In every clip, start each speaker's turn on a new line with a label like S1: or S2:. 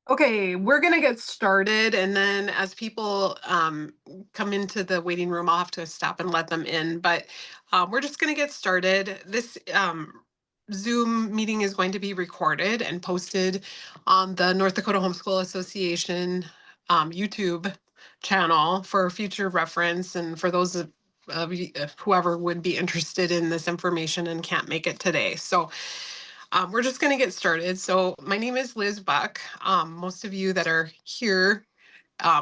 S1: Okay, we're gonna get started, and then as people come into the waiting room, I'll have to stop and let them in. But we're just gonna get started. This Zoom meeting is going to be recorded and posted on the North Dakota Homeschool Association YouTube channel for future reference, and for those whoever would be interested in this information and can't make it today. So we're just going to get started. So my name is Liz Buck. Most of you that are here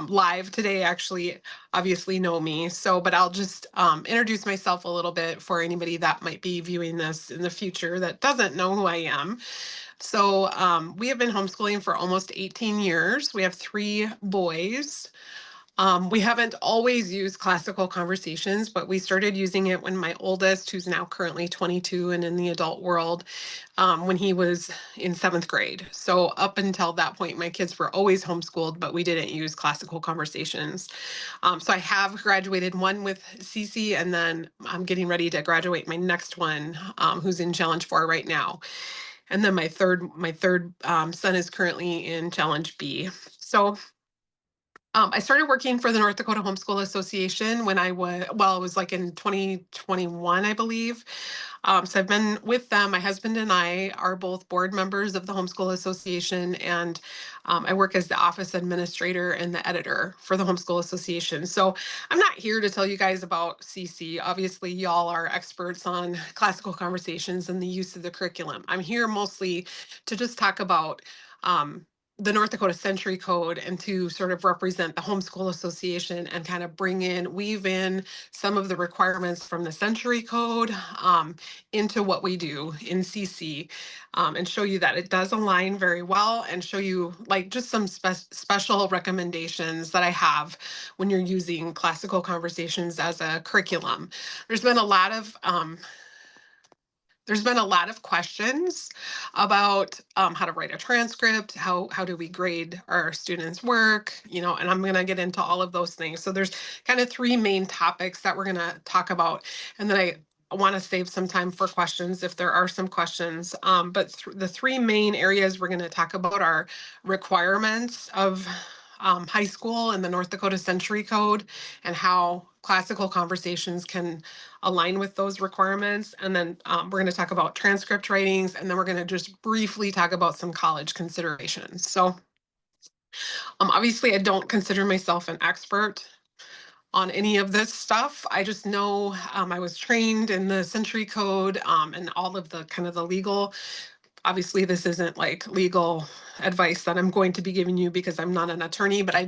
S1: live today actually obviously know me. So, but I'll just introduce myself a little bit for anybody that might be viewing this in the future that doesn't know who I am. So we have been homeschooling for almost 18 years. We have 3 boys. We haven't always used classical conversations, but we started using it when my oldest, who's now currently 22 and in the adult world, when he was in 7th grade. So up until that point, my kids were always homeschooled, but we didn't use classical conversations. So I have graduated one with CC, and then I'm getting ready to graduate my next one, who's in Challenge 4 right now. And then my third son is currently in Challenge B. So I started working for the North Dakota Homeschool Association when it was like in 2021, I believe. So I've been with them. My husband and I are both board members of the Homeschool Association, and I work as the office administrator and the editor for the Homeschool Association. So I'm not here to tell you guys about CC. Obviously, y'all are experts on classical conversations and the use of the curriculum. I'm here mostly to just talk about the North Dakota Century Code and to sort of represent the Homeschool Association and kind of weave in some of the requirements from the Century Code into what we do in CC, and show you that it does align very well, and show you like just some special recommendations that I have when you're using classical conversations as a curriculum. There's been a lot of there's been a lot of questions about how to write a transcript, how do we grade our students' work, and I'm going to get into all of those things. So there's kind of 3 main topics that we're going to talk about, and then I want to save some time for questions if there are some questions. But the 3 main areas we're going to talk about are requirements of high school and the North Dakota Century Code, and how classical conversations can align with those requirements. And then we're going to talk about transcript writings, and then we're going to just briefly talk about some college considerations. So obviously, I don't consider myself an expert on any of this stuff. I just know I was trained in the Century Code, and all of the kind of the legal. Obviously, this isn't like legal advice that I'm going to be giving you because I'm not an attorney, but I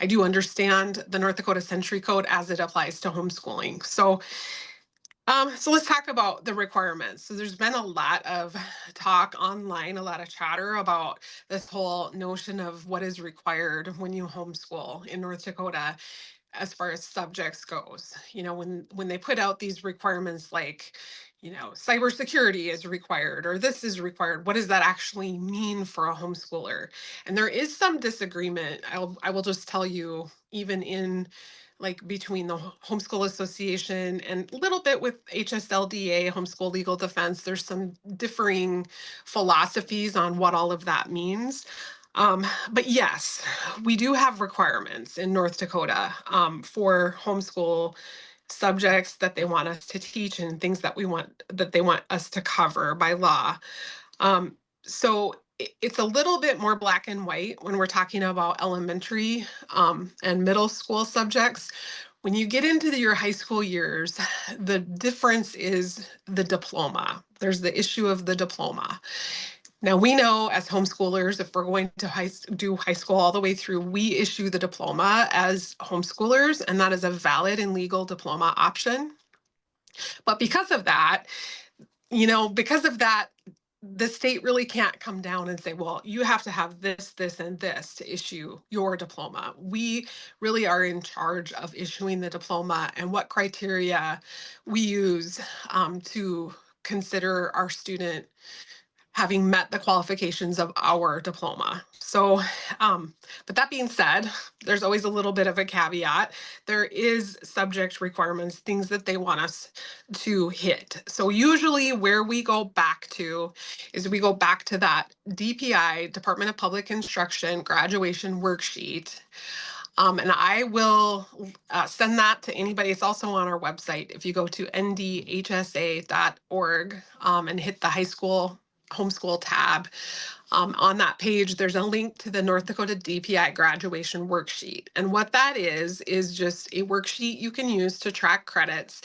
S1: do understand the North Dakota Century Code as it applies to homeschooling. So let's talk about the requirements. So there's been a lot of talk online, a lot of chatter about this whole notion of what is required when you homeschool in North Dakota as far as subjects goes. When they put out these requirements like, cybersecurity is required or this is required, what does that actually mean for a homeschooler? And there is some disagreement. I will just tell you, even in like between the Homeschool Association and a little bit with HSLDA, Homeschool Legal Defense, there's some differing philosophies on what all of that means. But yes, we do have requirements in North Dakota for homeschool subjects that they want us to teach, and things that they want us to cover by law. So it's a little bit more black and white when we're talking about elementary and middle school subjects. When you get into your high school years, the difference is the diploma. There's the issue of the diploma. Now, we know as homeschoolers, if we're going to do high school all the way through, we issue the diploma as homeschoolers, and that is a valid and legal diploma option. But because of that, the state really can't come down and say, well, you have to have this, this, and this to issue your diploma. We really are in charge of issuing the diploma, and what criteria we use to consider our student having met the qualifications of our diploma. So, but that being said, there's always a little bit of a caveat. There is subject requirements, things that they want us to hit. So usually where we go back to is we go back to that DPI, Department of Public Instruction graduation worksheet. And I will send that to anybody. It's also on our website. If you go to ndhsa.org and hit the high school homeschool tab, on that page, there's a link to the North Dakota DPI graduation worksheet. And what that is just a worksheet you can use to track credits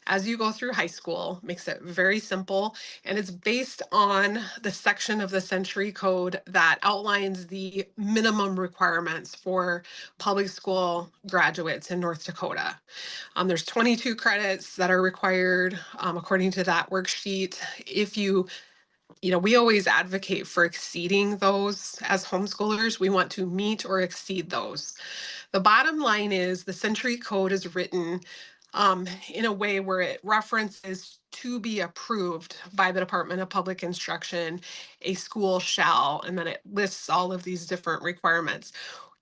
S1: as you go through high school. Makes it very simple, and it's based on the section of the Century Code that outlines the minimum requirements for public school graduates in North Dakota. There's 22 credits that are required according to that worksheet. If we always advocate for exceeding those as homeschoolers. We want to meet or exceed those. The bottom line is the Century Code is written in a way where it references to be approved by the Department of Public Instruction, a school shall, and then it lists all of these different requirements.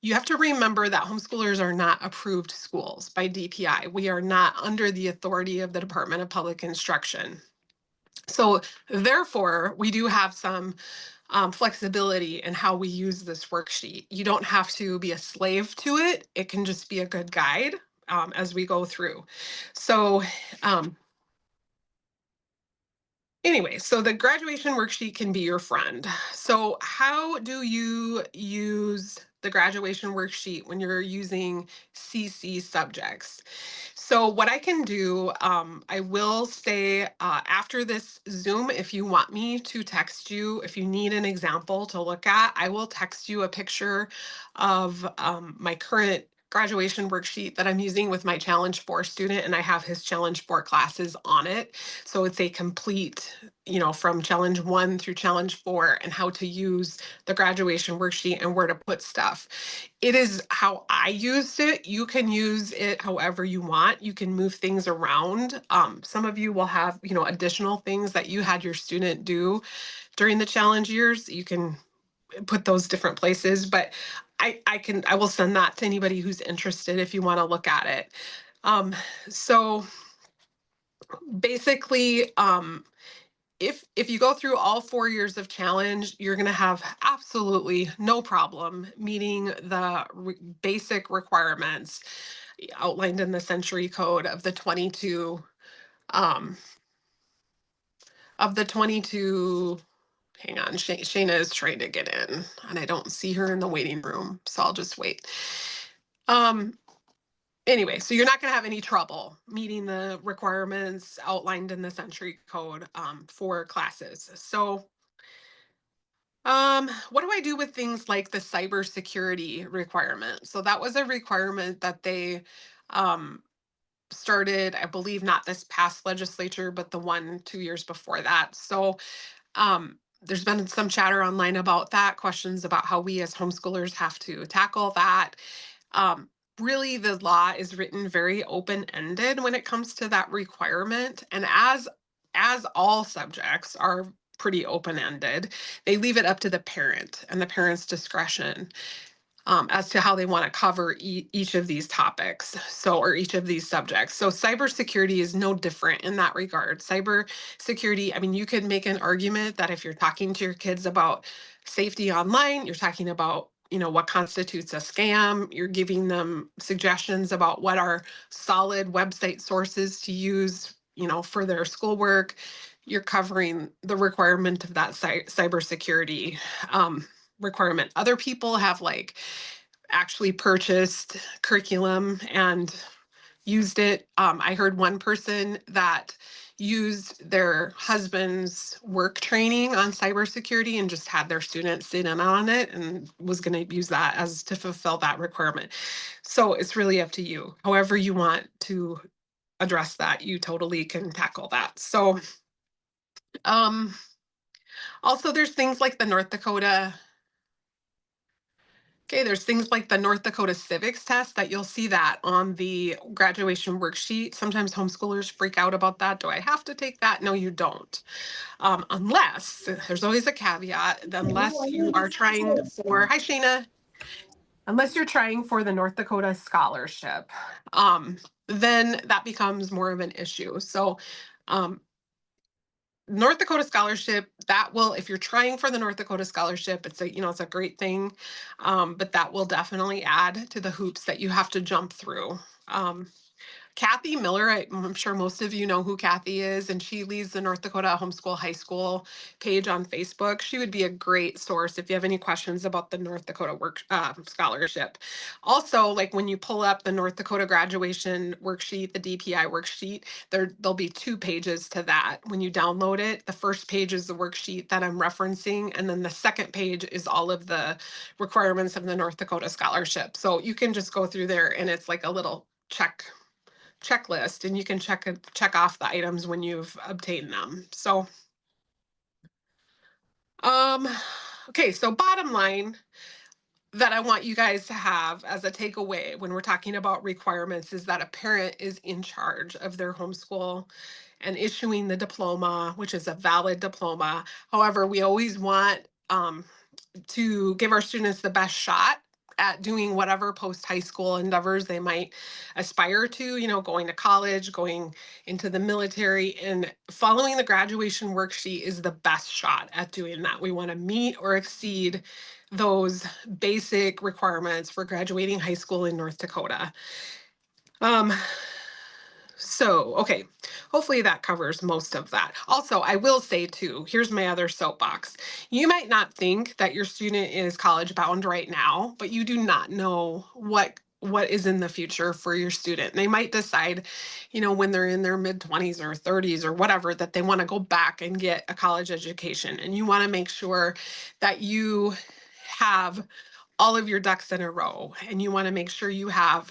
S1: You have to remember that homeschoolers are not approved schools by DPI. We are not under the authority of the Department of Public Instruction. So therefore, we do have some flexibility in how we use this worksheet. You don't have to be a slave to it. It can just be a good guide as we go through. So anyway, so the graduation worksheet can be your friend. So how do you use the graduation worksheet when you're using CC subjects? So what I can do, I will say after this Zoom, if you want me to text you, if you need an example to look at, I will text you a picture of my current graduation worksheet that I'm using with my Challenge 4 student, and I have his Challenge 4 classes on it. So it's a complete, from Challenge 1 through Challenge 4 and how to use the graduation worksheet and where to put stuff. It is how I used it. You can use it however you want. You can move things around. Some of you will have, additional things that you had your student do during the challenge years. You can put those different places, but I will send that to anybody who's interested if you want to look at it. So basically, if you go through all 4 years of challenge, you're going to have absolutely no problem meeting the basic requirements outlined in the Century Code of the 22 um, hang on, Shayna is trying to get in and I don't see her in the waiting room, so I'll just wait. Anyway, so you're not going to have any trouble meeting the requirements outlined in the Century Code for classes. So what do I do with things like the cybersecurity requirement? So that was a requirement that they started, I believe, not this past legislature, but the one 2 years before that. So there's been some chatter online about that, questions about how we as homeschoolers have to tackle that. Really, the law is written very open-ended when it comes to that requirement. And as all subjects are pretty open-ended, they leave it up to the parent and the parent's discretion as to how they want to cover each of these topics, or each of these subjects. So cybersecurity is no different in that regard. Cybersecurity, I mean, you could make an argument that if you're talking to your kids about safety online, you're talking about, what constitutes a scam, you're giving them suggestions about what are solid website sources to use, for their schoolwork. You're covering the requirement of that cybersecurity requirement. Other people have actually purchased curriculum and used it. I heard one person that used their husband's work training on cybersecurity and just had their students sit in on it and was going to use that as to fulfill that requirement. So it's really up to you. However you want to address that, you totally can tackle that. So also there's things like the North Dakota Okay, there's things like the North Dakota civics test that you'll see that on the graduation worksheet. Sometimes homeschoolers freak out about that. Do I have to take that? No, you don't. Unless, there's always a caveat, unless you are trying for, hi Shayna, unless you're trying for the North Dakota scholarship, then that becomes more of an issue. So North Dakota scholarship, that will, if you're trying for the North Dakota scholarship, it's a, it's a great thing. But that will definitely add to the hoops that you have to jump through. Kathy Miller, I'm sure most of you know who Kathy is, and she leads the North Dakota Homeschool High School page on Facebook. She would be a great source if you have any questions about the North Dakota scholarship. Also, like when you pull up the North Dakota graduation worksheet, the DPI worksheet, there'll be 2 pages to that. When you download it, the first page is the worksheet that I'm referencing, and then the second page is all of the requirements of the North Dakota scholarship. So you can just go through there, and it's like a little checklist, and you can check off the items when you've obtained them. So okay, so bottom line that I want you guys to have as a takeaway when we're talking about requirements is that a parent is in charge of their homeschool and issuing the diploma, which is a valid diploma. However, we always want to give our students the best shot at doing whatever post-high school endeavors they might aspire to, going to college, going into the military, and following the graduation worksheet is the best shot at doing that. We want to meet or exceed those basic requirements for graduating high school in North Dakota. So, okay, hopefully that covers most of that. Also, I will say too, here's my other soapbox. You might not think that your student is college bound right now, but you do not know what is in the future for your student. They might decide, when they're in their mid-20s or 30s or whatever, that they want to go back and get a college education. And you want to make sure that you have all of your ducks in a row, and you want to make sure you have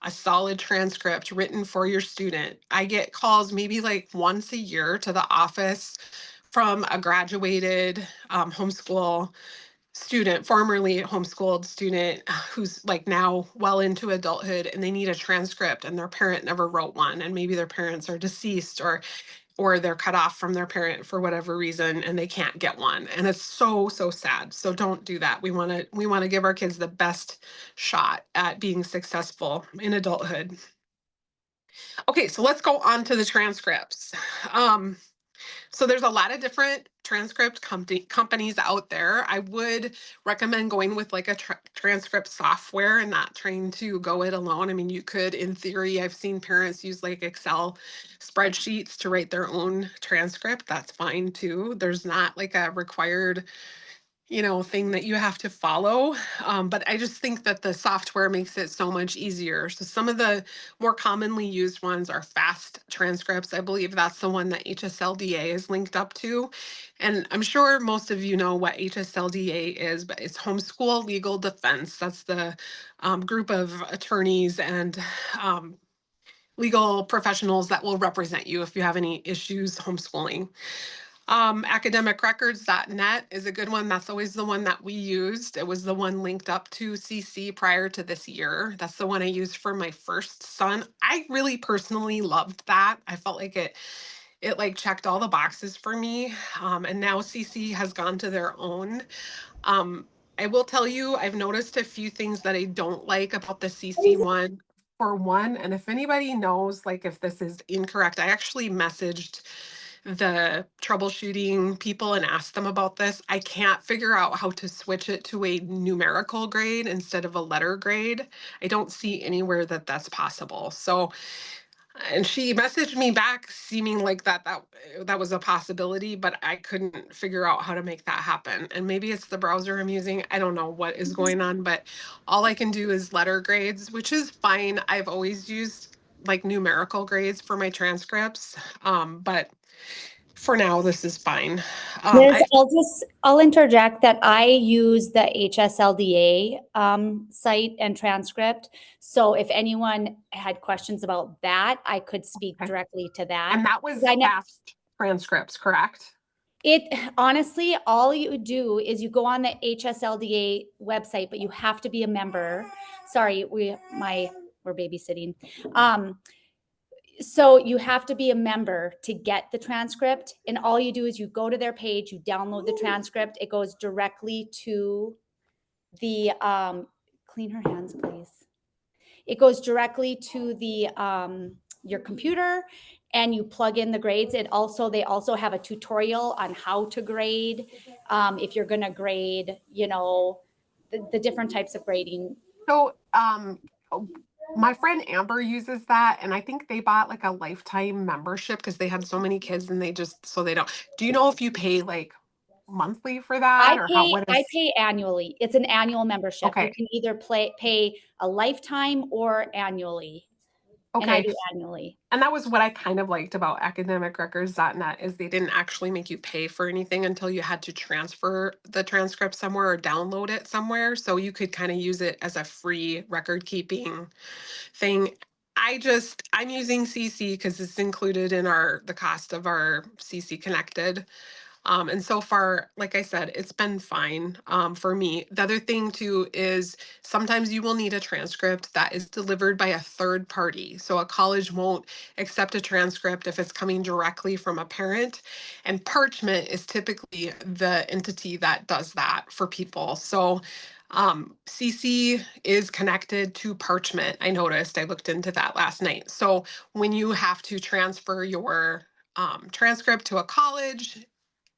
S1: a solid transcript written for your student. I get calls maybe like once a year to the office from a graduated homeschool student, formerly homeschooled student, who's like now well into adulthood, and they need a transcript and their parent never wrote one, and maybe their parents are deceased or they're cut off from their parent for whatever reason and they can't get one. And it's so sad. So don't do that. We want to give our kids the best shot at being successful in adulthood. Okay, so let's go on to the transcripts. So there's a lot of different transcript companies out there. I would recommend going with like a transcript software and not trying to go it alone. I mean, you could, in theory, I've seen parents use like Excel spreadsheets to write their own transcript. That's fine too. There's not like a required thing that you have to follow. But I just think that the software makes it so much easier. So some of the more commonly used ones are fast transcripts. I believe that's the one that HSLDA is linked up to. And I'm sure most of you know what HSLDA is, but it's Homeschool Legal Defense. That's the group of attorneys and legal professionals that will represent you if you have any issues homeschooling. Academicrecords.net is a good one. That's always the one that we used. It was the one linked up to CC prior to this year. That's the one I used for my first son. I really personally loved that. I felt like it like checked all the boxes for me. And now CC has gone to their own. I will tell you, I've noticed a few things that I don't like about the CC one. For one, and if anybody knows, like if this is incorrect, I actually messaged the troubleshooting people and asked them about this. I can't figure out how to switch it to a numerical grade instead of a letter grade. I don't see anywhere that that's possible. So, and she messaged me back seeming like that was a possibility, but I couldn't figure out how to make that happen. And maybe it's the browser I'm using. I don't know what is going on, but all I can do is letter grades, which is fine. I've always used like numerical grades for my transcripts. But for now, this is fine.
S2: I'll interject that I use the HSLDA site and transcript. So if anyone had questions about that, I could speak directly to that.
S1: And that was fast transcripts, correct?
S2: It honestly, all you do is you go on the HSLDA website, but you have to be a member. Sorry, we're babysitting. So you have to be a member to get the transcript, and all you do is you go to their page, you download the transcript. It goes directly to the clean her hands, please. It goes directly to the your computer, and you plug in the grades. They also have a tutorial on how to grade, if you're going to grade, the different types of grading.
S1: So, oh, my friend Amber uses that, and I think they bought like a lifetime membership because they had so many kids, and they just so they don't. Do you know if you pay like monthly for that, or how? What
S2: I
S1: is?
S2: pay annually. It's an annual membership. You
S1: Okay,
S2: can either pay a lifetime or annually, and I
S1: okay.
S2: do annually.
S1: And that was what I kind of liked about academicrecords.net is they didn't actually make you pay for anything until you had to transfer the transcript somewhere or download it somewhere. So you could kind of use it as a free record keeping thing. I'm using CC because it's included in the cost of our CC connected. And so far, like I said, it's been fine for me. The other thing too is sometimes you will need a transcript that is delivered by a third party. So a college won't accept a transcript if it's coming directly from a parent. And Parchment is typically the entity that does that for people. So CC is connected to Parchment. I noticed, I looked into that last night. So when you have to transfer your transcript to a college,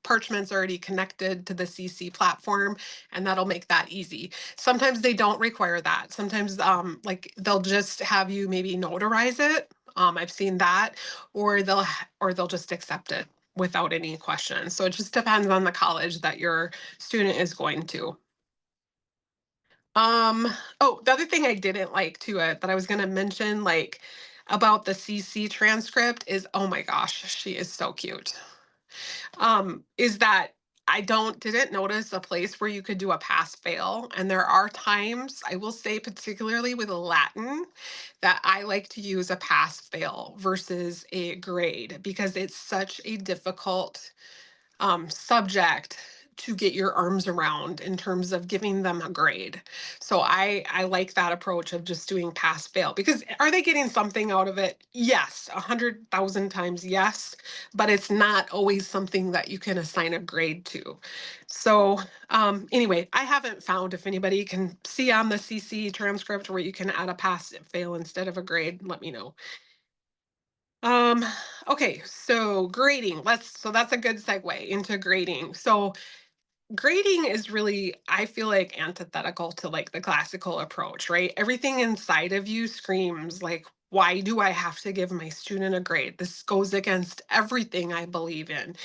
S1: Parchment's already connected to the CC platform, and that'll make that easy. Sometimes they don't require that. Sometimes like they'll just have you maybe notarize it. I've seen that, or they'll just accept it without any questions. So it just depends on the college that your student is going to. Oh, the other thing I didn't like to it that I was gonna mention, like about the CC transcript is, oh my gosh, she is so cute. Is that I didn't notice a place where you could do a pass fail. And there are times, I will say, particularly with Latin, that I like to use a pass fail versus a grade because it's such a difficult subject to get your arms around in terms of giving them a grade. So I like that approach of just doing pass fail because are they getting something out of it? Yes, 100,000 times yes, but it's not always something that you can assign a grade to. So anyway, I haven't found if anybody can see on the CC transcript where you can add a pass fail instead of a grade, let me know. Um, okay, so grading. So that's a good segue into grading. So grading is really, I feel like antithetical to like the classical approach, right? Everything inside of you screams like, why do I have to give my student a grade? This goes against everything I believe in.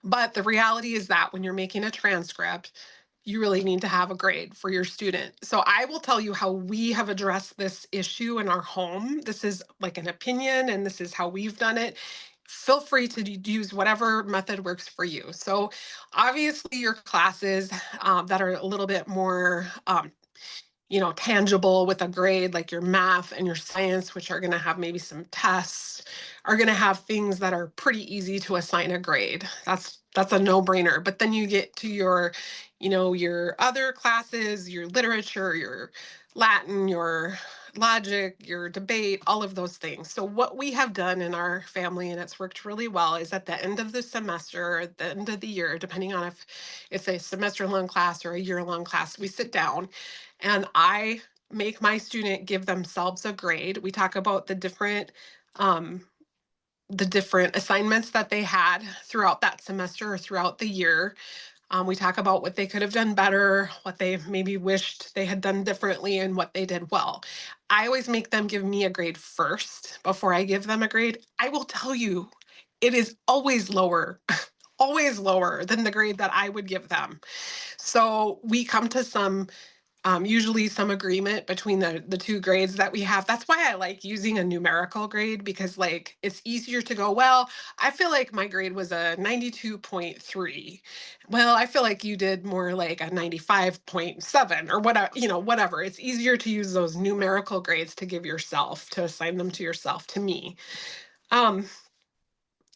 S1: But the reality is that when you're making a transcript, you really need to have a grade for your student. So I will tell you how we have addressed this issue in our home. This is like an opinion, and this is how we've done it. Feel free to use whatever method works for you. So obviously your classes that are a little bit more tangible with a grade like your math and your science, which are going to have maybe some tests, are going to have things that are pretty easy to assign a grade. That's a no-brainer. But then you get to your other classes, your literature, your Latin, your logic, your debate, all of those things. So what we have done in our family, and it's worked really well, is at the end of the semester or at the end of the year, depending on if it's a semester-long class or a year-long class, we sit down and I make my student give themselves a grade. We talk about um, the different assignments that they had throughout that semester or throughout the year. We talk about what they could have done better, what they maybe wished they had done differently, and what they did well. I always make them give me a grade first before I give them a grade. I will tell you, it is always lower, always lower than the grade that I would give them. So we come to usually some agreement between the two grades that we have. That's why I like using a numerical grade because like it's easier to go, well, I feel like my grade was a 92.3. Well, I feel like you did more like a 95.7 or whatever, whatever. It's easier to use those numerical grades to give yourself, to assign them to yourself, to me. Um,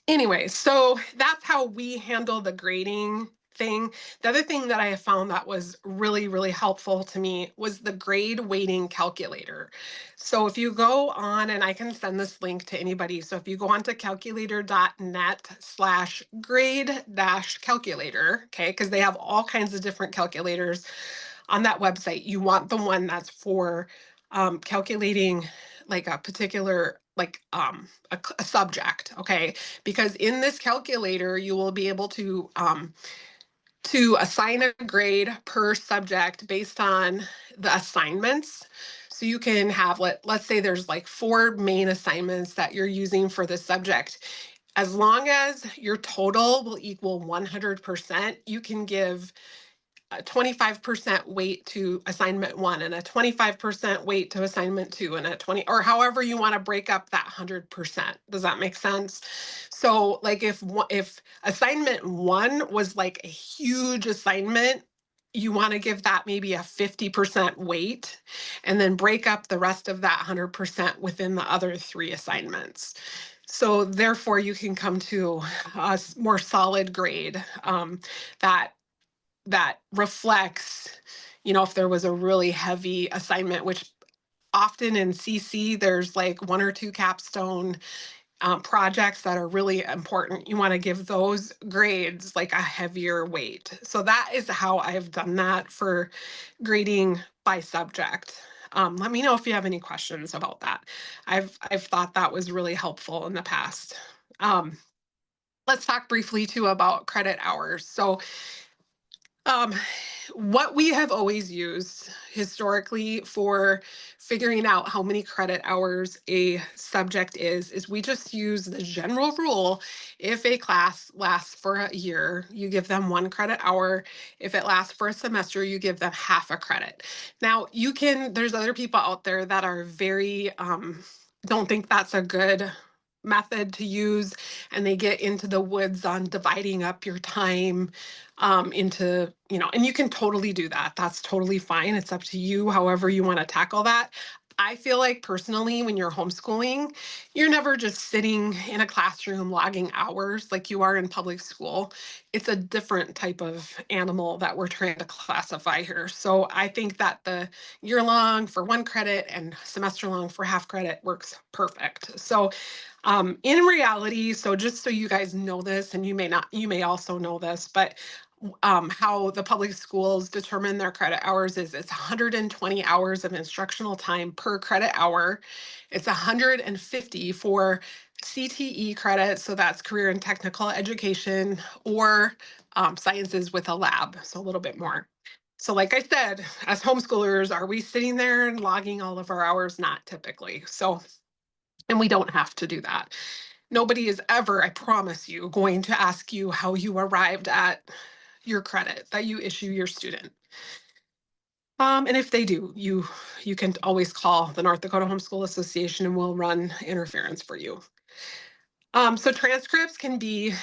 S1: Anyway, so that's how we handle the grading thing. The other thing that I have found that was really, really helpful to me was the grade weighting calculator. So if you go on, and I can send this link to anybody. So if you go on to calculator.net/grade-calculator, okay, because they have all kinds of different calculators on that website. You want the one that's for calculating like a particular a subject, okay? Because in this calculator you will be able to assign a grade per subject based on the assignments. So you can have, let's say there's like 4 main assignments that you're using for the subject. As long as your total will equal 100%, you can give a 25% weight to assignment 1 and a 25% weight to assignment 2 and a 20, or however you want to break up that 100%. Does that make sense? So like if assignment 1 was like a huge assignment, you want to give that maybe a 50% weight and then break up the rest of that 100% within the other 3 assignments. So therefore you can come to a more solid grade that reflects, if there was a really heavy assignment, which often in CC, there's like 1 or 2 capstone projects that are really important. You want to give those grades like a heavier weight. So that is how I've done that for grading by subject. Let me know if you have any questions about that. I've thought that was really helpful in the past. Um, let's talk briefly too about credit hours. So um, what we have always used historically for figuring out how many credit hours a subject is we just use the general rule. If a class lasts for a year, you give them 1 credit hour. If it lasts for a semester, you give them half a credit. Now, there's other people out there that are very, don't think that's a good method to use, and they get into the woods on dividing up your time into, and you can totally do that. That's totally fine. It's up to you, however you want to tackle that. I feel like personally, when you're homeschooling, you're never just sitting in a classroom logging hours like you are in public school. It's a different type of animal that we're trying to classify here. So I think that the year long for 1 credit and semester long for half credit works perfect. So in reality, so just so you guys know this, and you may not, you may also know this, but how the public schools determine their credit hours is it's 120 hours of instructional time per credit hour. It's 150 for CTE credit, so that's career and technical education, or sciences with a lab, so a little bit more. So like I said, as homeschoolers, are we sitting there and logging all of our hours? Not typically. So, and we don't have to do that. Nobody is ever, I promise you, going to ask you how you arrived at your credit that you issue your student. And if they do, you can always call the North Dakota Homeschool Association and we'll run interference for you. So transcripts can be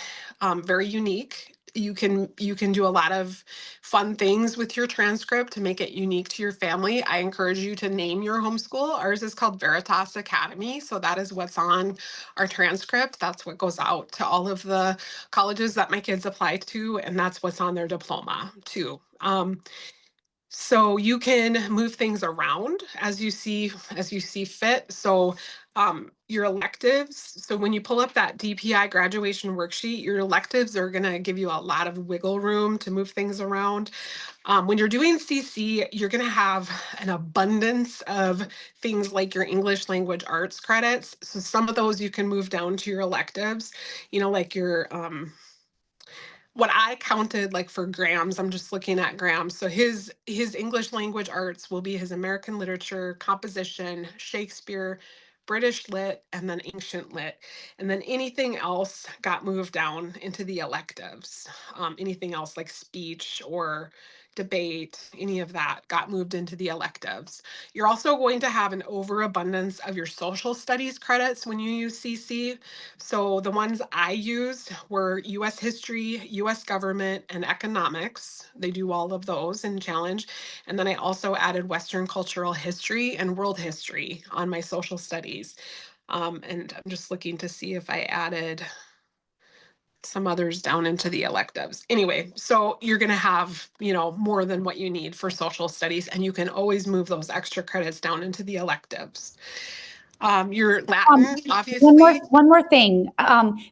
S1: very unique. You can do a lot of fun things with your transcript to make it unique to your family. I encourage you to name your homeschool. Ours is called Veritas Academy. So that is what's on our transcript. That's what goes out to all of the colleges that my kids apply to, and that's what's on their diploma too. So you can move things around as you see fit. So your electives, so when you pull up that DPI graduation worksheet, your electives are going to give you a lot of wiggle room to move things around. When you're doing CC, you're going to have an abundance of things like your English language arts credits. So some of those you can move down to your electives, like your what I counted like for Graham's, I'm just looking at Graham's. So his English language arts will be his American literature, composition, Shakespeare, British lit, and then ancient lit. And then anything else got moved down into the electives. Anything else like speech or debate, any of that got moved into the electives. You're also going to have an overabundance of your social studies credits when you use CC. So the ones I used were US history, US government, and economics. They do all of those in challenge. And then I also added Western cultural history and world history on my social studies. And I'm just looking to see if I added some others down into the electives. Anyway, so you're going to have, more than what you need for social studies, and you can always move those extra credits down into the electives. Your
S2: Um,
S1: Latin, obviously.
S2: one more thing.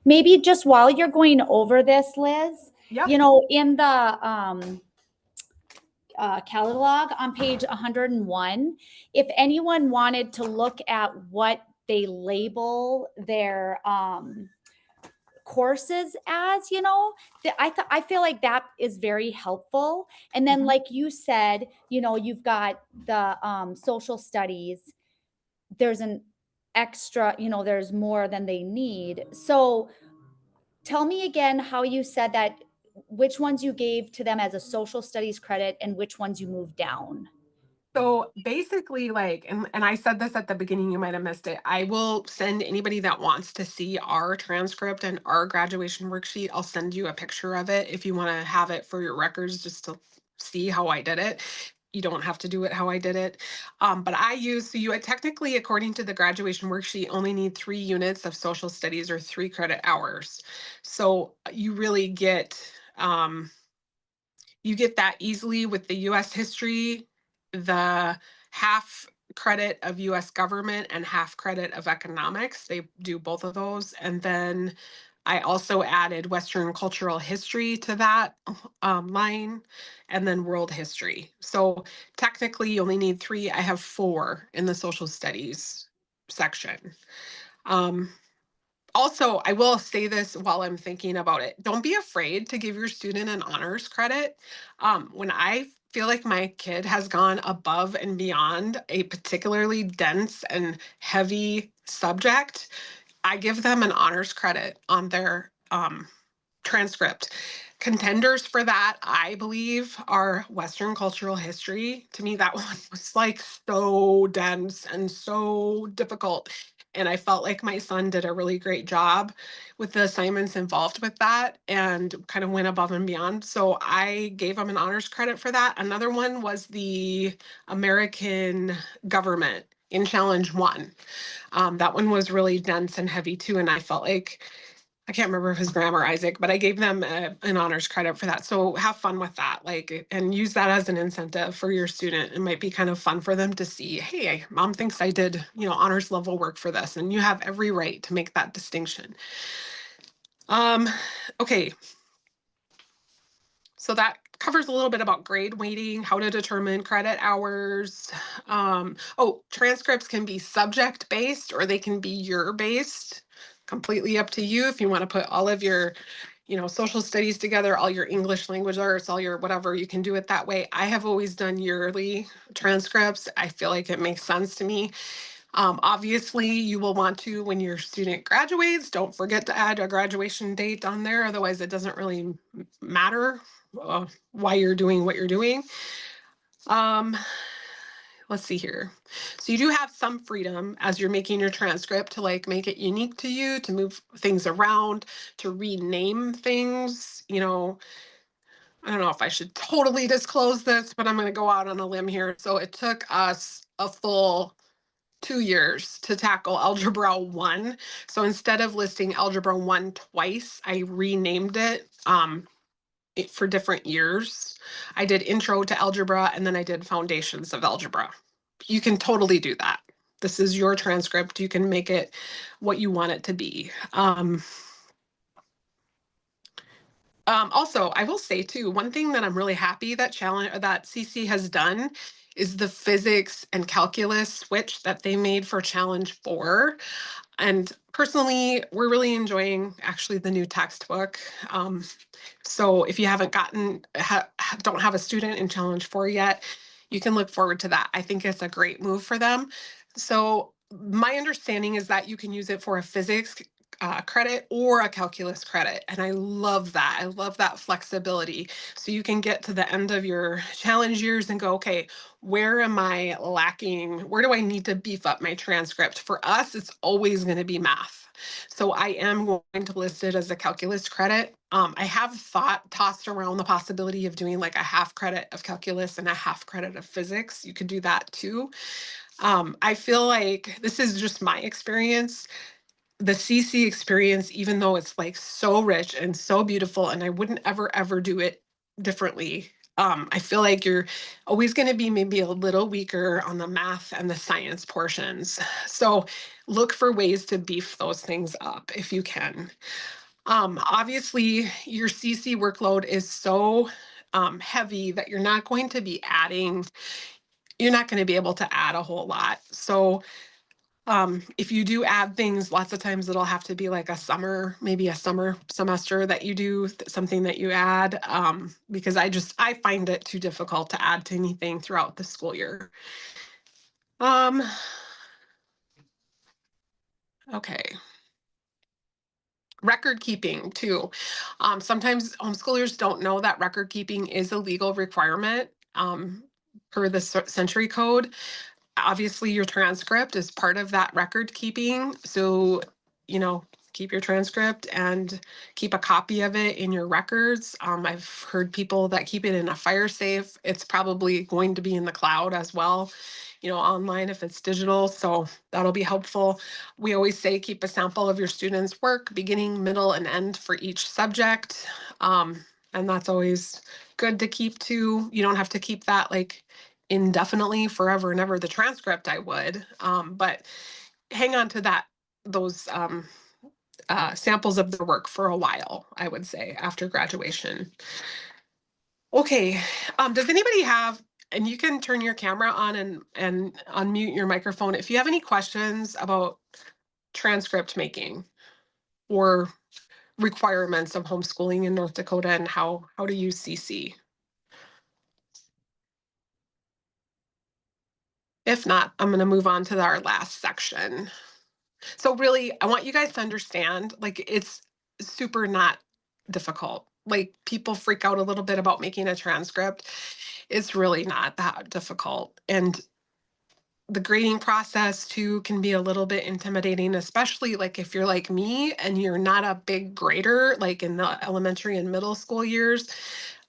S2: Maybe just while you're going over this, Liz,
S1: Yep.
S2: in the catalog on page 101, if anyone wanted to look at what they label their courses as, I feel like that is very helpful. And then,
S1: Mhm.
S2: like you said, you've got the social studies. There's an extra, there's more than they need. So tell me again how you said that, which ones you gave to them as a social studies credit and which ones you moved down.
S1: So basically, like, and I said this at the beginning, you might have missed it. I will send anybody that wants to see our transcript and our graduation worksheet. I'll send you a picture of it if you want to have it for your records just to see how I did it. You don't have to do it how I did it. But so you technically, according to the graduation worksheet, only need 3 units of social studies or 3 credit hours. So you get that easily with the US history, the half credit of US government and half credit of economics. They do both of those. And then I also added Western cultural history to that line, and then world history. So technically you only need 3. I have 4 in the social studies section. Um, Also, I will say this while I'm thinking about it. Don't be afraid to give your student an honors credit. When I feel like my kid has gone above and beyond a particularly dense and heavy subject, I give them an honors credit on their transcript. Contenders for that, I believe, are Western cultural history. To me, that one was like so dense and so difficult. And I felt like my son did a really great job with the assignments involved with that and kind of went above and beyond. So I gave him an honors credit for that. Another one was the American government in Challenge 1. That one was really dense and heavy too. And I felt like I can't remember if his grammar Isaac, but I gave them an honors credit for that. So have fun with that, like, and use that as an incentive for your student. It might be kind of fun for them to see, hey, mom thinks I did, honors level work for this, and you have every right to make that distinction. Okay. So that covers a little bit about grade weighting, how to determine credit hours. Transcripts can be subject based or they can be year based. Completely up to you if you want to put all of your, social studies together, all your English language arts, all your whatever, you can do it that way. I have always done yearly transcripts. I feel like it makes sense to me. Obviously, you will want to, when your student graduates, don't forget to add a graduation date on there. Otherwise, it doesn't really matter why you're doing what you're doing. Let's see here. So you do have some freedom as you're making your transcript to like make it unique to you, to move things around, to rename things. I don't know if I should totally disclose this, but I'm going to go out on a limb here. So it took us a full 2 years to tackle Algebra 1. So instead of listing Algebra 1 twice, I renamed it for different years. I did Intro to Algebra and then I did Foundations of Algebra. You can totally do that. This is your transcript. You can make it what you want it to be. Also, I will say too, one thing that I'm really happy that CC has done is the physics and calculus switch that they made for Challenge 4. And personally, we're really enjoying actually the new textbook. So if you haven't don't have a student in Challenge 4 yet, you can look forward to that. I think it's a great move for them. So my understanding is that you can use it for a physics credit or a calculus credit. And I love that. I love that flexibility. So you can get to the end of your challenge years and go, okay, where am I lacking? Where do I need to beef up my transcript? For us, it's always going to be math. So I am going to list it as a calculus credit. I have tossed around the possibility of doing like a half credit of calculus and a half credit of physics. You could do that too. I feel like this is just my experience. the CC experience, even though it's like so rich and so beautiful, and I wouldn't ever do it differently. I feel like you're always going to be maybe a little weaker on the math and the science portions. So look for ways to beef those things up if you can. Obviously, your CC workload is so heavy that you're not going to be able to add a whole lot. So if you do add things, lots of times it'll have to be like maybe a summer semester that you do something that you add, because I find it too difficult to add to anything throughout the school year. Um, okay. Record keeping too. Sometimes homeschoolers don't know that record keeping is a legal requirement, per the Century Code. Obviously your transcript is part of that record keeping. So, you know, keep your transcript and keep a copy of it in your records. I've heard people that keep it in a fire safe. It's probably going to be in the cloud as well, online if it's digital. So that'll be helpful. We always say keep a sample of your students' work, beginning, middle, and end for each subject. And that's always good to keep too. You don't have to keep that like indefinitely forever and ever. The transcript I would, but hang on to those samples of their work for a while, I would say, after graduation. Okay, does anybody have, and you can turn your camera on and unmute your microphone if you have any questions about transcript making or requirements of homeschooling in North Dakota and how to use CC. If not, I'm going to move on to our last section. So really, I want you guys to understand, like, it's super not difficult. Like, people freak out a little bit about making a transcript. It's really not that difficult. And the grading process too can be a little bit intimidating, especially like if you're like me and you're not a big grader, like in the elementary and middle school years.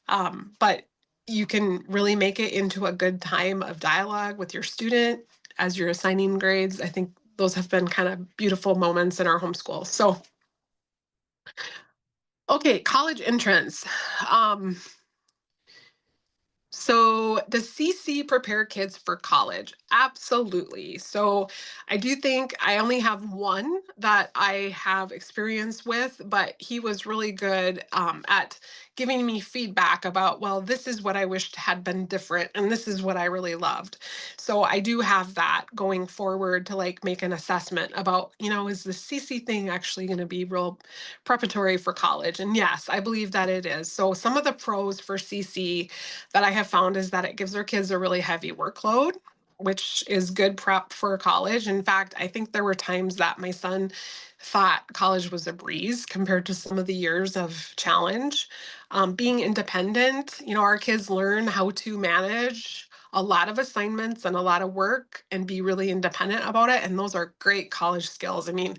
S1: But you can really make it into a good time of dialogue with your student as you're assigning grades. I think those have been kind of beautiful moments in our homeschool. So, okay, college entrance. Um, So does CC prepare kids for college? Absolutely. So I do think I only have one that I have experience with, but he was really good at giving me feedback about, well, this is what I wished had been different, and this is what I really loved. So I do have that going forward to like make an assessment about, is the CC thing actually going to be real preparatory for college? And yes, I believe that it is. So some of the pros for CC that I have found is that it gives our kids a really heavy workload, which is good prep for college. In fact, I think there were times that my son thought college was a breeze compared to some of the years of challenge. Being independent, our kids learn how to manage a lot of assignments and a lot of work and be really independent about it. And those are great college skills. I mean,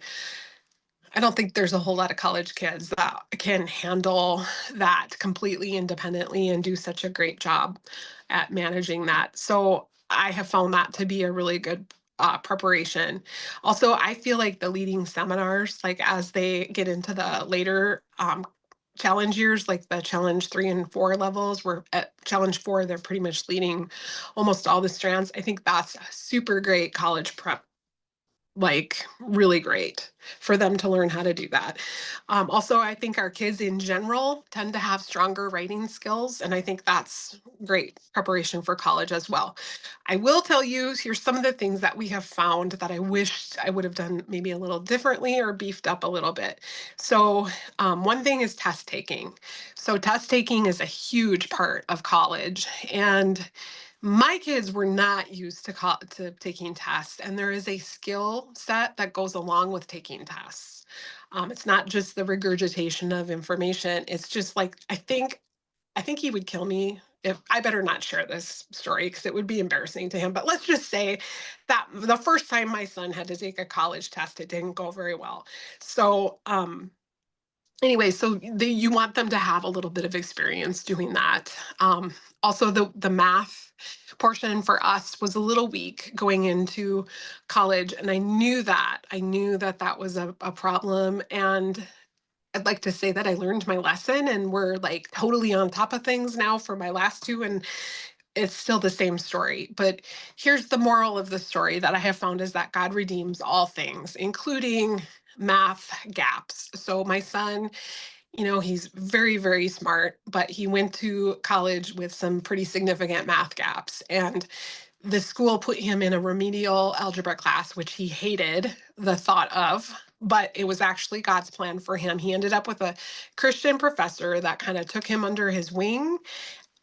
S1: I don't think there's a whole lot of college kids that can handle that completely independently and do such a great job at managing that. So I have found that to be a really good preparation. Also, I feel like the leading seminars, like as they get into the later challenge years, like the challenge 3 and 4 levels, where at challenge 4, they're pretty much leading almost all the strands. I think that's super great college prep, like really great for them to learn how to do that. Also, I think our kids in general tend to have stronger writing skills, and I think that's great preparation for college as well. I will tell you, here's some of the things that we have found that I wished I would have done maybe a little differently or beefed up a little bit. So, one thing is test taking. So, test taking is a huge part of college, and my kids were not used to taking tests, and there is a skill set that goes along with taking tests. It's not just the regurgitation of information. It's just like I think he would kill me if I better not share this story because it would be embarrassing to him. But let's just say that the first time my son had to take a college test, it didn't go very well. So Anyway, so you want them to have a little bit of experience doing that. Also, the math portion for us was a little weak going into college, and I knew that that was a problem. And I'd like to say that I learned my lesson, and we're like totally on top of things now for my last two, and it's still the same story. But here's the moral of the story that I have found is that God redeems all things, including math gaps. So my son, he's very, very smart, but he went to college with some pretty significant math gaps. And the school put him in a remedial algebra class, which he hated the thought of, but it was actually God's plan for him. He ended up with a Christian professor that kind of took him under his wing,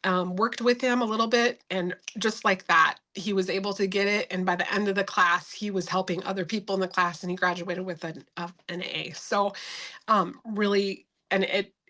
S1: worked with him a little bit, and just like that, he was able to get it. And by the end of the class, he was helping other people in the class, and he graduated with an A. So really, and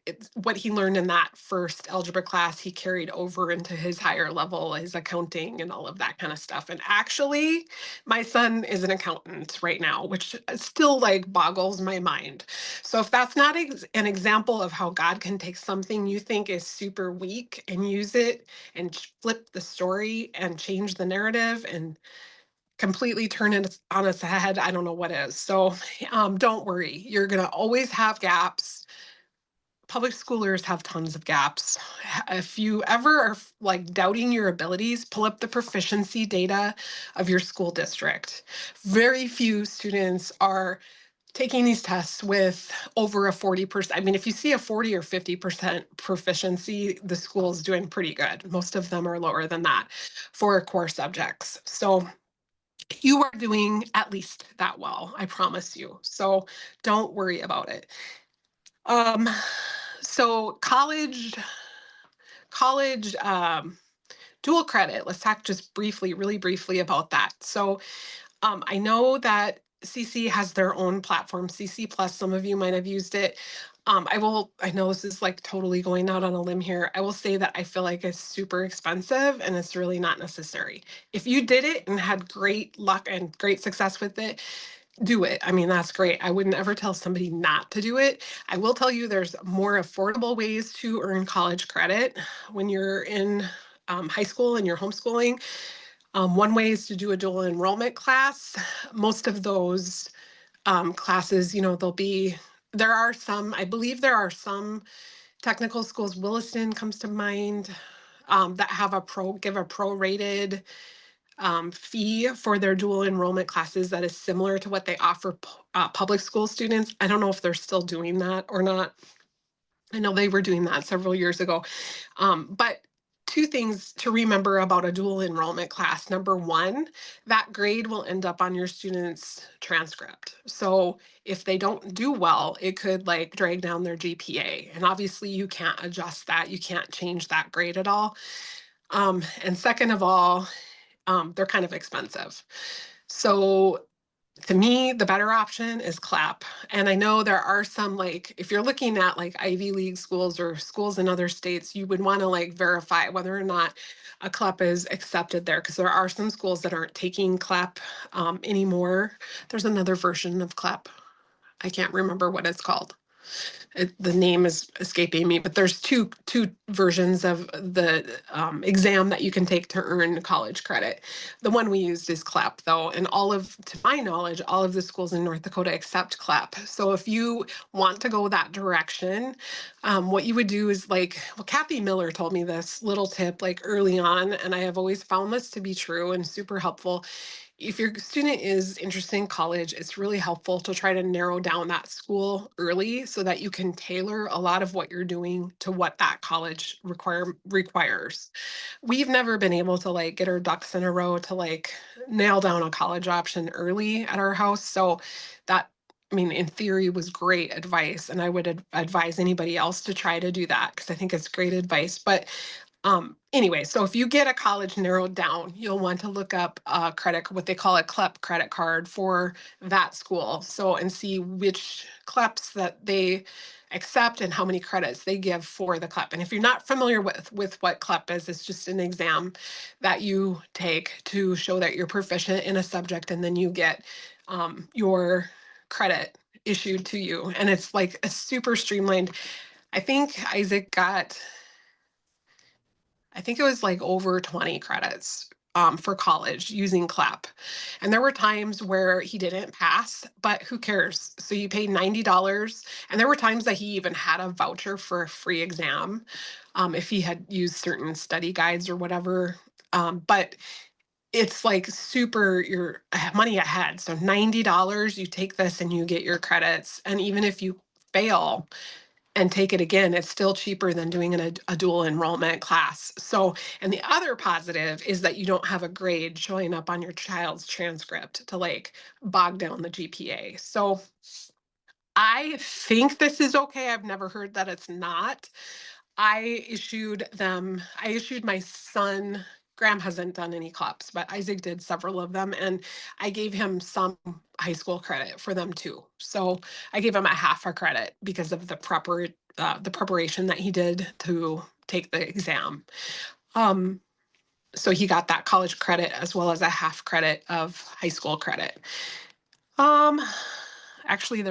S1: it's what he learned in that first algebra class he carried over into his higher level, his accounting and all of that kind of stuff. And actually, my son is an accountant right now, which still like boggles my mind. So if that's not an example of how God can take something you think is super weak and use it and flip the story and change the narrative and completely turn it on its head, I don't know what is. So don't worry, you're going to always have gaps. Public schoolers have tons of gaps. If you ever are like doubting your abilities, pull up the proficiency data of your school district. Very few students are taking these tests with over a 40%. I mean, if you see a 40 or 50% proficiency, the school's doing pretty good. Most of them are lower than that for core subjects. So you are doing at least that well, I promise you. So don't worry about it. Um, so college dual credit. Let's talk just briefly, really briefly about that. So I know that CC has their own platform, CC Plus. Some of you might have used it. I know this is like totally going out on a limb here. I will say that I feel like it's super expensive and it's really not necessary. If you did it and had great luck and great success with it, do it. I mean, that's great. I wouldn't ever tell somebody not to do it. I will tell you there's more affordable ways to earn college credit when you're in high school and you're homeschooling. One way is to do a dual enrollment class. Most of those classes, there are some, I believe there are some technical schools, Williston comes to mind, that have give a prorated fee for their dual enrollment classes that is similar to what they offer public school students. I don't know if they're still doing that or not. I know they were doing that several years ago. But two things to remember about a dual enrollment class. Number one, that grade will end up on your student's transcript. So if they don't do well, it could like drag down their GPA. And obviously you can't adjust that. You can't change that grade at all. And second of all, they're kind of expensive. So to me, the better option is CLAP. And I know there are some, like, if you're looking at like Ivy League schools or schools in other states, you would want to like verify whether or not a CLAP is accepted there, because there are some schools that aren't taking CLAP anymore. There's another version of CLAP. I can't remember what it's called. The name is escaping me, but there's two versions of the exam that you can take to earn college credit. The one we used is CLAP, though, and to my knowledge, all of the schools in North Dakota accept CLAP. So if you want to go that direction, what you would do is Kathy Miller told me this little tip like early on, and I have always found this to be true and super helpful. If your student is interested in college, it's really helpful to try to narrow down that school early so that you can tailor a lot of what you're doing to what that college requires. We've never been able to like get our ducks in a row to like nail down a college option early at our house. So that, I mean, in theory was great advice. And I would advise anybody else to try to do that because I think it's great advice. But anyway, so if you get a college narrowed down, you'll want to look up what they call a CLEP credit card for that school. So, and see which CLEPs that they accept and how many credits they give for the CLEP. And if you're not familiar with what CLEP is, it's just an exam that you take to show that you're proficient in a subject, and then you get your credit issued to you. And it's like a super streamlined. I think Isaac got, I think it was like over 20 credits for college using CLAP. And there were times where he didn't pass, but who cares? So you paid $90. And there were times that he even had a voucher for a free exam if he had used certain study guides or whatever. But it's like super your money ahead. So $90, you take this and you get your credits. And even if you fail and take it again, it's still cheaper than doing a dual enrollment class. So, and the other positive is that you don't have a grade showing up on your child's transcript to like bog down the GPA. So I think this is okay. I've never heard that it's not. I issued my son, Graham hasn't done any CLEPs, but Isaac did several of them, and I gave him some high school credit for them too. So I gave him a half a credit because of the preparation that he did to take the exam. So he got that college credit as well as a half credit of high school credit. Actually,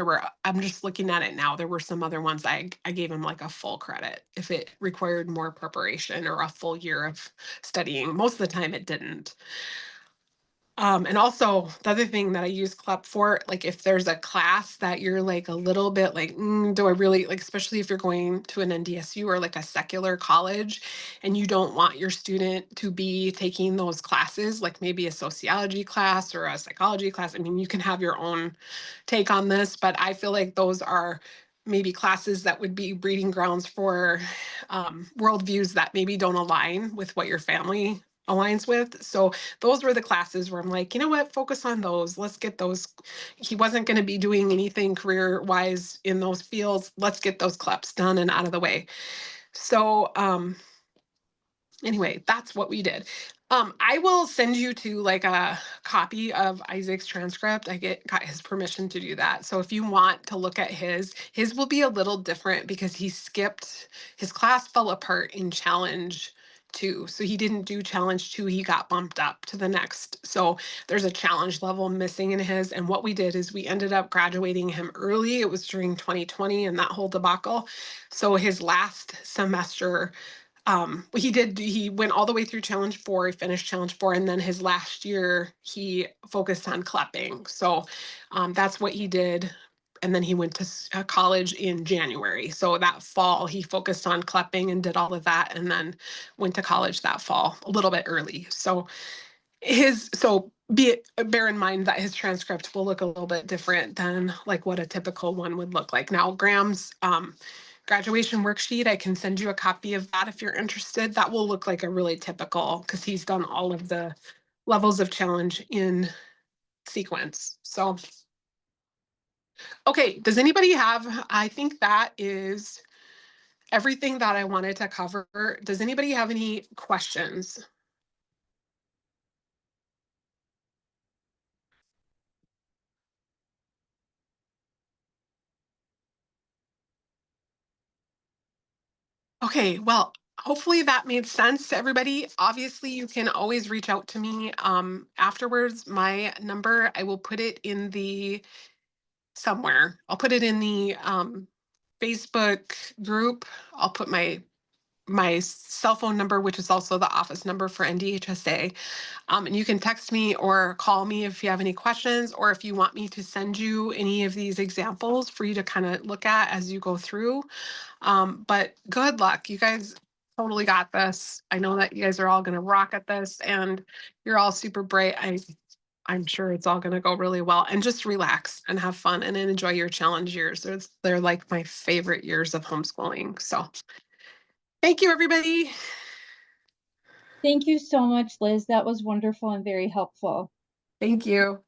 S1: I'm just looking at it now. There were some other ones I gave him like a full credit if it required more preparation or a full year of studying. Most of the time it didn't. And also the other thing that I use CLEP for, like if there's a class that you're like a little bit like, do I really like, especially if you're going to an NDSU or like a secular college and you don't want your student to be taking those classes, like maybe a sociology class or a psychology class. I mean, you can have your own take on this, but I feel like those are maybe classes that would be breeding grounds for worldviews that maybe don't align with what your family aligns with. So those were the classes where I'm like, you know what, focus on those. Let's get those. He wasn't going to be doing anything career wise in those fields. Let's get those CLEPs done and out of the way. So anyway, that's what we did. I will send you to like a copy of Isaac's transcript. Got his permission to do that. So if you want to look at his will be a little different because his class fell apart in challenge 2. So he didn't do challenge 2. He got bumped up to the next. So there's a challenge level missing in his. And what we did is we ended up graduating him early. It was during 2020 and that whole debacle. So his last semester, he went all the way through challenge 4, he finished challenge 4, and then his last year he focused on CLEPing. So that's what he did. And then he went to college in January. So that fall he focused on CLEPing and did all of that, and then went to college that fall a little bit early. So bear in mind that his transcript will look a little bit different than like what a typical one would look like. Now Graham's graduation worksheet, I can send you a copy of that if you're interested. That will look like a really typical, because he's done all of the levels of challenge in sequence. So, okay, does anybody I think that is everything that I wanted to cover. Does anybody have any questions? Okay, well, hopefully that made sense to everybody. Obviously, you can always reach out to me afterwards. My number, I will put it in the somewhere. I'll put it in the Facebook group. I'll put my cell phone number, which is also the office number for NDHSA. And you can text me or call me if you have any questions, or if you want me to send you any of these examples for you to kind of look at as you go through. But good luck. You guys totally got this. I know that you guys are all going to rock at this, and you're all super bright. I'm sure it's all going to go really well, and just relax and have fun and enjoy your challenge years. They're like my favorite years of homeschooling. So thank you, everybody.
S3: Thank you so much, Liz. That was wonderful and very helpful.
S1: Thank you.